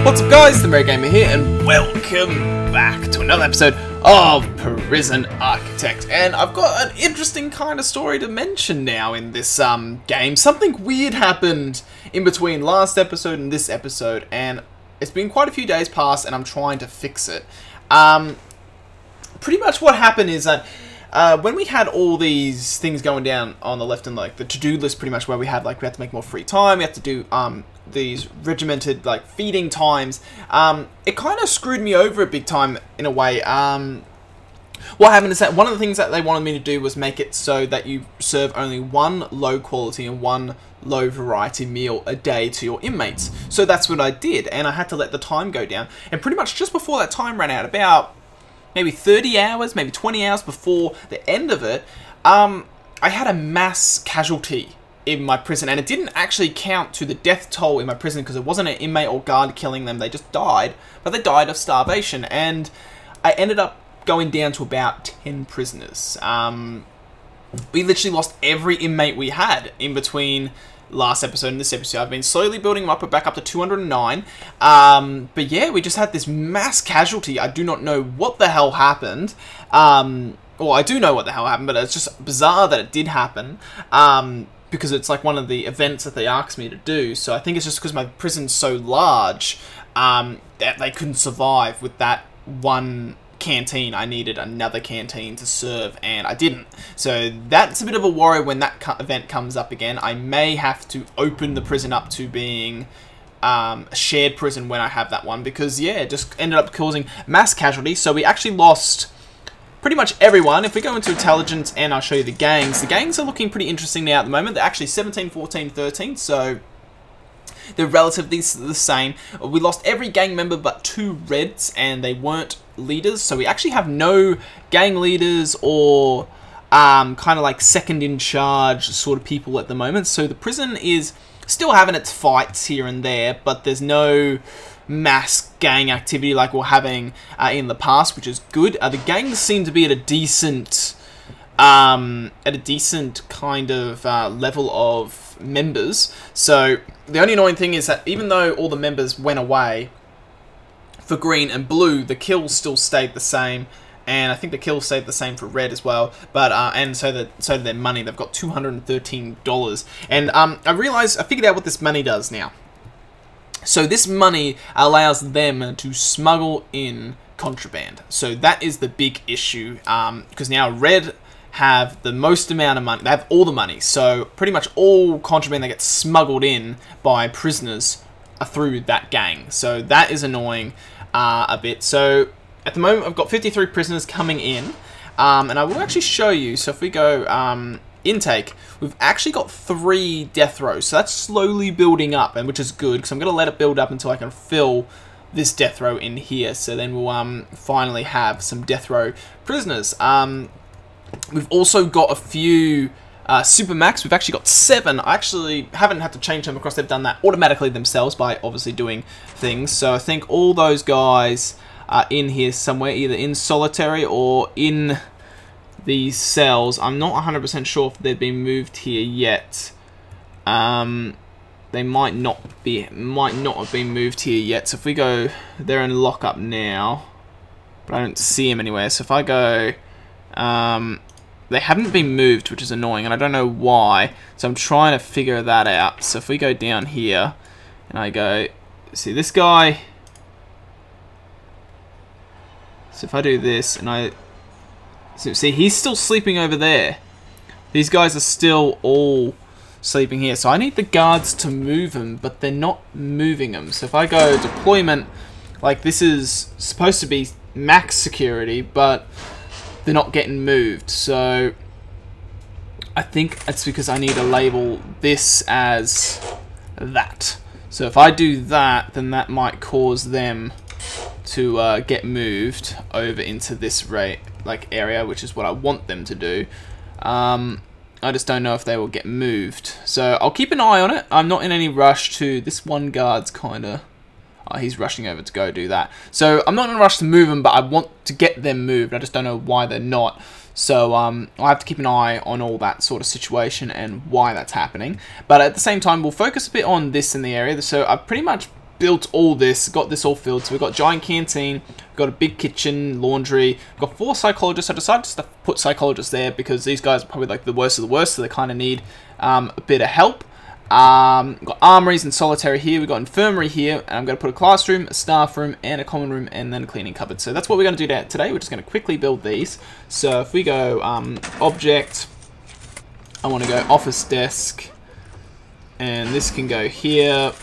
What's up guys, TheMerryGamer here, and welcome back to another episode of Prison Architect. And I've got an interesting kind of story to mention now in this game. Something weird happened in between last episode and this episode, and it's been quite a few days past and I'm trying to fix it. Pretty much what happened is that when we had all these things going down on the left and like the to-do list, pretty much where we had like we had to make more free time, we had to do these regimented like feeding times, it kind of screwed me over a big time in a way. What happened is that one of the things that they wanted me to do was make it so that you serve only one low quality and one low variety meal a day to your inmates. So that's what I did, and I had to let the time go down, and pretty much just before that time ran out, about maybe 30 hours, maybe 20 hours before the end of it, I had a mass casualty in my prison, and it didn't actually count to the death toll in my prison because it wasn't an inmate or guard killing them. They just died, but they died of starvation, and I ended up going down to about 10 prisoners. We literally lost every inmate we had in between last episode and this episode. I've been slowly building them up. We're back up to 209. But yeah, we just had this mass casualty. I do not know what the hell happened. Well, I do know what the hell happened, but it's just bizarre that it did happen. Because it's like one of the events that they asked me to do. So I think it's just because my prison's so large that they couldn't survive with that one canteen. I needed another canteen to serve, and I didn't. So that's a bit of a worry when that event comes up again. I may have to open the prison up to being a shared prison when I have that one, because yeah, it just ended up causing mass casualties. So we actually lost pretty much everyone. If we go into intelligence and I'll show you the gangs are looking pretty interesting now at the moment. They're actually 17, 14, 13, so they're relatively the same. We lost every gang member but 2 reds, and they weren't leaders, so we actually have no gang leaders or kind of like second in charge sort of people at the moment. So the prison is still having its fights here and there, but there's no mass gang activity like we're having in the past, which is good. The gangs seem to be at a decent kind of level of members. So the only annoying thing is that even though all the members went away for green and blue, the kills still stayed the same, and I think the kills stayed the same for red as well. But and so did their money. They've got $213, and I figured out what this money does now. So this money allows them to smuggle in contraband. So that is the big issue, because now red have the most amount of money. They have all the money. So pretty much all contraband that gets smuggled in by prisoners are through that gang. So that is annoying a bit. So at the moment I've got 53 prisoners coming in, and I will actually show you. So if we go intake, we've actually got 3 death rows, so that's slowly building up, and which is good, because I'm going to let it build up until I can fill this death row in here. So then we'll finally have some death row prisoners. We've also got a few Supermax. We've actually got 7. I actually haven't had to change them across. They've done that automatically themselves by obviously doing things. So I think all those guys are in here somewhere, either in solitary or in these cells. I'm not 100% sure if they've been moved here yet. They might not have been moved here yet. So if we go, they're in lockup now, but I don't see them anywhere. So if I go, they haven't been moved, which is annoying, and I don't know why. So I'm trying to figure that out. So if we go down here, and I go, see this guy. So if I do this, and so see, he's still sleeping over there. These guys are still all sleeping here. So I need the guards to move them, but they're not moving them. So if I go deployment, like this is supposed to be max security, but they're not getting moved. So I think it's because I need to label this as that. So if I do that, then that might cause them to get moved over into this area, which is what I want them to do. I just don't know if they will get moved. So I'll keep an eye on it. I'm not in any rush to. This one guard's kind of. He's rushing over to go do that. So I'm not in a rush to move them, but I want to get them moved. I just don't know why they're not. So I'll have to keep an eye on all that sort of situation and why that's happening. But at the same time, we'll focus a bit on this in the area. So I've pretty much built all this, got this all filled. So we've got giant canteen, we've got a big kitchen, laundry, we've got 4 psychologists. I decided just to put psychologists there because these guys are probably like the worst of the worst, so they kind of need a bit of help. We've got armories and solitary here, we've got infirmary here, and I'm going to put a classroom, a staff room, and a common room, and then a cleaning cupboard. So that's what we're going to do today. We're just going to quickly build these. So if we go object, I want to go office desk, and this can go here,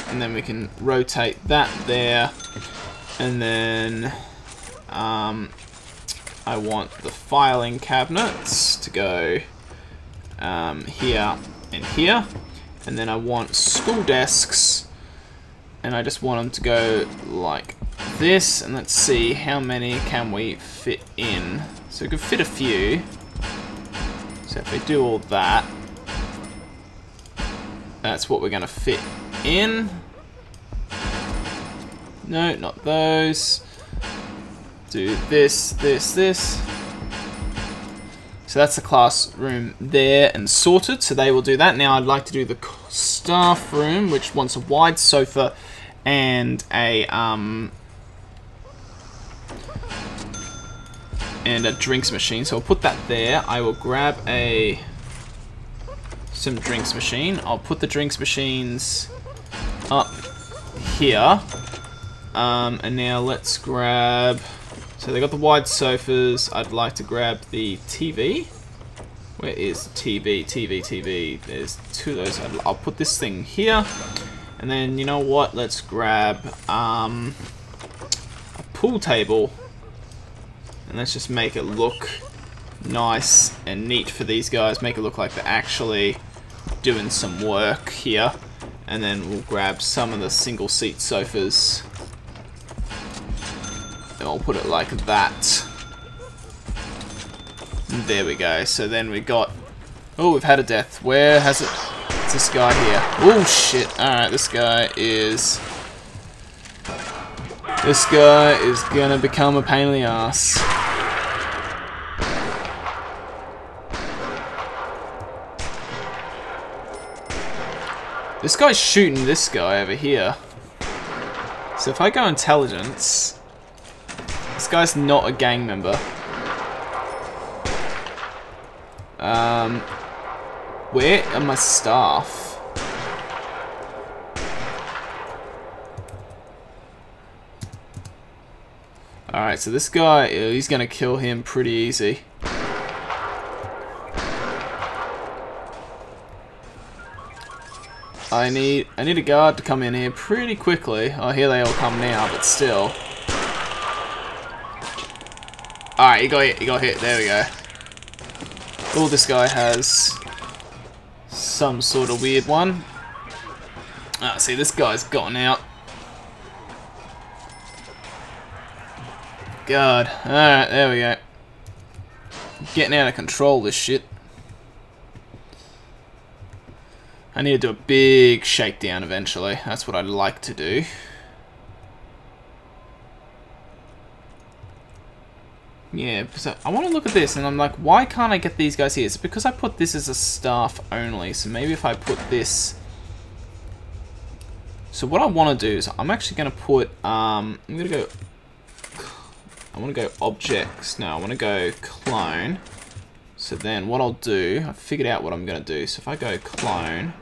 and then we can rotate that there, and then I want the filing cabinets to go here and here, and then I want school desks, and I just want them to go like this, and let's see how many can we fit in. So we could fit a few. So if we do all that, that's what we're going to fit in. No, not those. Do this, this, this. So that's the classroom there and sorted. So they will do that. Now I'd like to do the staff room, which wants a wide sofa and a drinks machine. So I'll put that there. I will grab some drinks machine. I'll put the drinks machines up here. And now let's grab... So they got the wide sofas. I'd like to grab the TV. Where is TV? TV. There's 2 of those. I'll put this thing here. And then, you know what? Let's grab a pool table. And let's just make it look nice and neat for these guys. Make it look like they're actually doing some work here. And then we'll grab some of the single seat sofas. And I'll put it like that. And there we go. So then we got... Oh, we've had a death. Where has it... It's this guy here. Oh, shit. Alright, this guy is... This guy is gonna become a pain in the ass. This guy's shooting this guy over here. So if I go intelligence, this guy's not a gang member. Where are my staff? Alright, so this guy, he's gonna kill him pretty easy. I need a guard to come in here pretty quickly. Oh, here they all come now, but still. Alright, he got hit. There we go. Oh, this guy has some sort of weird one. Ah, see, this guy's gotten out. God. Alright, there we go. Getting out of control, this shit. I need to do a big shakedown eventually. That's what I'd like to do. Yeah, so I want to look at this and I'm like, why can't I get these guys here? It's because I put this as a staff only. So maybe if I put this... So what I want to do is I'm actually going to put... I'm going to go... I want to go objects. No, I want to go clone. So then what I'll do... I figured out what I'm going to do. So if I go clone...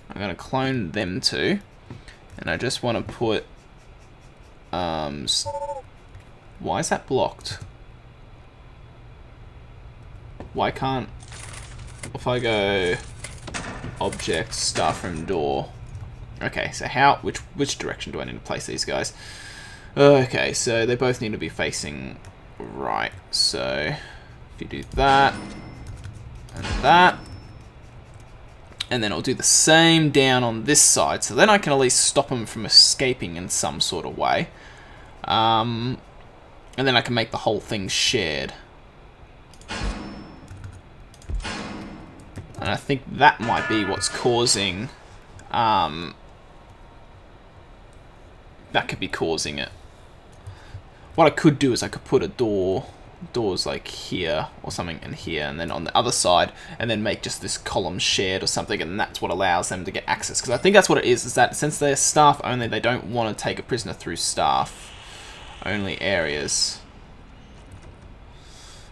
I'm going to clone them two. And I just want to put... why is that blocked? Why can't... If I go... Object, staff room, door... Okay, so how... Which direction do I need to place these guys? Okay, so they both need to be facing right. So... If you do that... And that... And then I'll do the same down on this side. So then I can at least stop them from escaping in some sort of way. And then I can make the whole thing shared. And I think that might be what's causing... that could be causing it. What I could do is I could put a door doors like here or something, and here, and then on the other side, and then make just this column shared or something, and that's what allows them to get access. Because I think that's what it is that since they're staff only, they don't want to take a prisoner through staff only areas,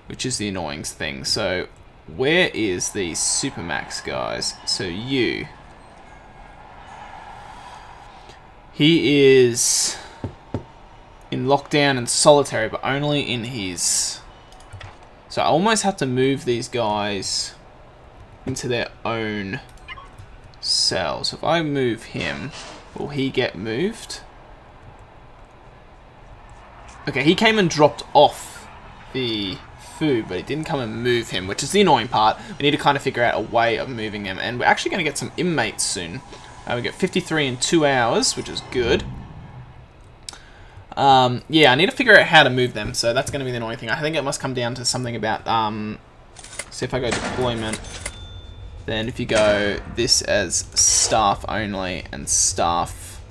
which is the annoying thing. So where is the Supermax guys? So he is in lockdown and solitary, but only in his... So I almost have to move these guys into their own cells. If I move him, will he get moved? Okay, he came and dropped off the food, but it didn't come and move him, which is the annoying part. We need to kind of figure out a way of moving him, and we're actually going to get some inmates soon. We get 53 in 2 hours, which is good. Yeah, I need to figure out how to move them, so that's going to be the annoying thing. I think it must come down to something about, so if I go deployment, then if you go this as staff only and staff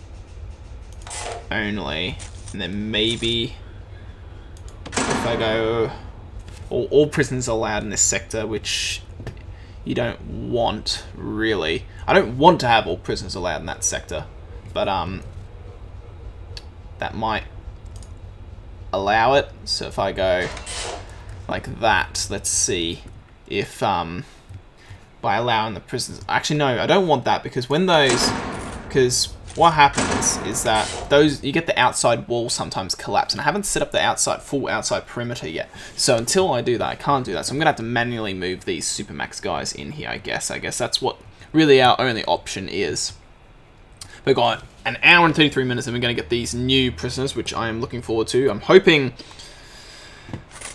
only, and then maybe if I go all prisoners allowed in this sector, which you don't want, really. I don't want to have all prisoners allowed in that sector, but that might allow it. So if I go like that, let's see if by allowing the prisoners, actually no, I don't want that, because when those, because what happens is that those, you get the outside wall sometimes collapse, and I haven't set up the full outside perimeter yet. So until I do that, I can't do that. So I'm gonna have to manually move these Supermax guys in here, I guess. I guess that's what really our only option is. We've got an hour and 33 minutes, and we're going to get these new prisoners, which I am looking forward to. I'm hoping,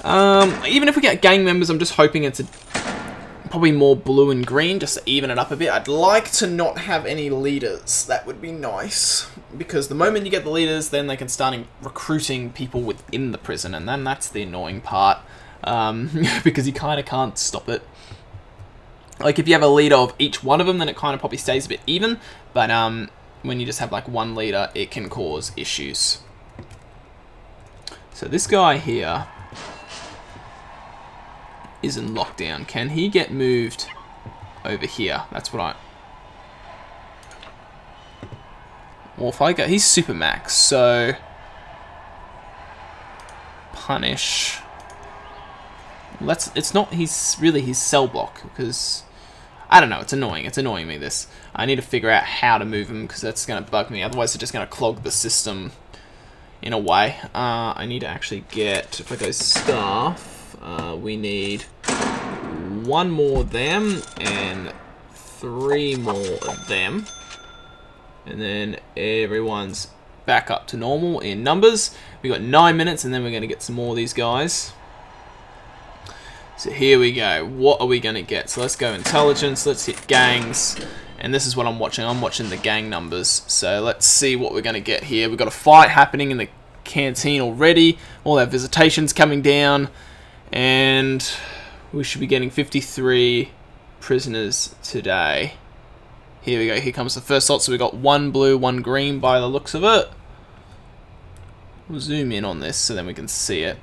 even if we get gang members, I'm just hoping it's probably more blue and green, just to even it up a bit. I'd like to not have any leaders. That would be nice, because the moment you get the leaders, then they can start recruiting people within the prison, and then that's the annoying part, because you kind of can't stop it. Like, if you have a leader of each one of them, then it kind of probably stays a bit even, but when you just have like one leader, it can cause issues. So this guy here is in lockdown. Can he get moved over here? That's what I... Well, if I go... He's Supermax, so... Punish... It's not really his cell block, because... I don't know, it's annoying. It's annoying me, this. I need to figure out how to move him, because that's going to bug me. Otherwise, it's just going to clog the system in a way. I need to actually get... If I go staff, we need 1 more of them and 3 more of them. And then everyone's back up to normal in numbers. We got 9 minutes, and then we're going to get some more of these guys. So here we go. What are we going to get? So let's go intelligence. Let's hit gangs. And this is what I'm watching. I'm watching the gang numbers. So let's see what we're going to get here. We've got a fight happening in the canteen already. All our visitations coming down. And we should be getting 53 prisoners today. Here we go. Here comes the first lot. So we've got 1 blue, 1 green by the looks of it. We'll zoom in on this so then we can see it.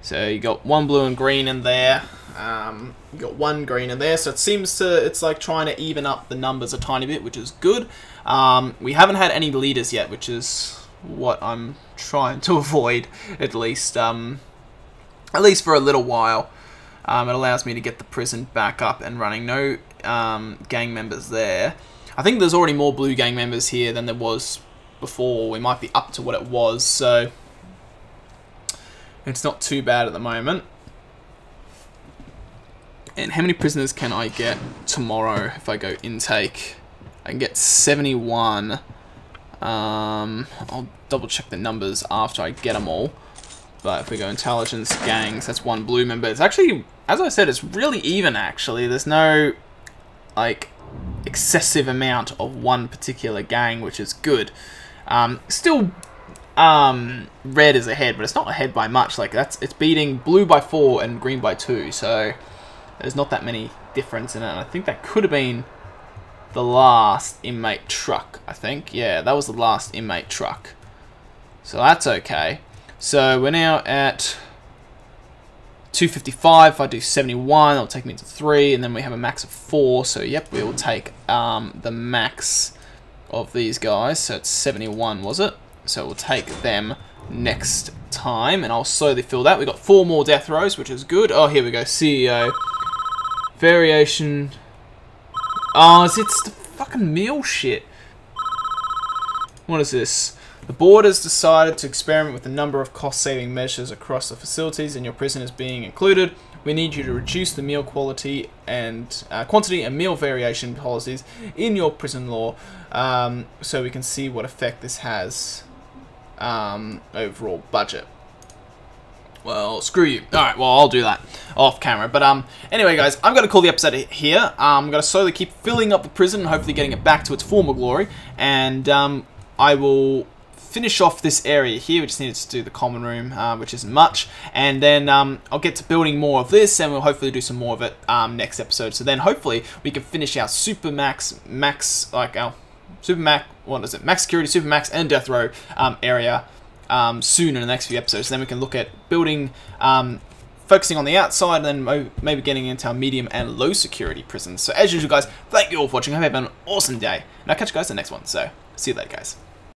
So you got 1 blue and green in there. You got 1 green in there. So it seems to, it's like trying to even up the numbers a tiny bit, which is good. We haven't had any leaders yet, which is what I'm trying to avoid, at least for a little while. It allows me to get the prison back up and running. No gang members there. I think there's already more blue gang members here than there was before. We might be up to what it was, so it's not too bad at the moment. And how many prisoners can I get tomorrow if I go intake? I can get 71. I'll double check the numbers after I get them all. But if we go intelligence, gangs, that's 1 blue member. It's actually, as I said, it's really even actually. There's no, like, excessive amount of one particular gang, which is good. Still, red is ahead, but it's not ahead by much. Like, it's beating blue by 4 and green by 2, so there's not that many difference in it. And I think that could have been the last inmate truck, I think. Yeah, that was the last inmate truck. So that's okay. So we're now at 255. If I do 71, that'll take me to 3, and then we have a max of 4. So yep, we will take the max of these guys. So it's 71, was it? So we'll take them next time, and I'll slowly fill that. We got 4 more death rows, which is good. Oh, here we go. CEO variation. Oh, it's the fucking meal shit. What is this? The board has decided to experiment with a number of cost-saving measures across the facilities, and your prison is being included. We need you to reduce the meal quality and quantity and meal variation policies in your prison law, so we can see what effect this has overall budget. Well, screw you. Alright, well, I'll do that off camera. But anyway, guys, I'm going to call the episode here. I'm going to slowly keep filling up the prison and hopefully getting it back to its former glory. And I will finish off this area here. We just needed to do the common room, which isn't much. And then I'll get to building more of this, and we'll hopefully do some more of it next episode. So then hopefully we can finish our max security, super max, and death row area soon in the next few episodes. Then we can look at building, focusing on the outside, and then maybe getting into our medium and low security prisons. So as usual, guys, thank you all for watching. I hope you have an awesome day, and I'll catch you guys in the next one. So see you later, guys.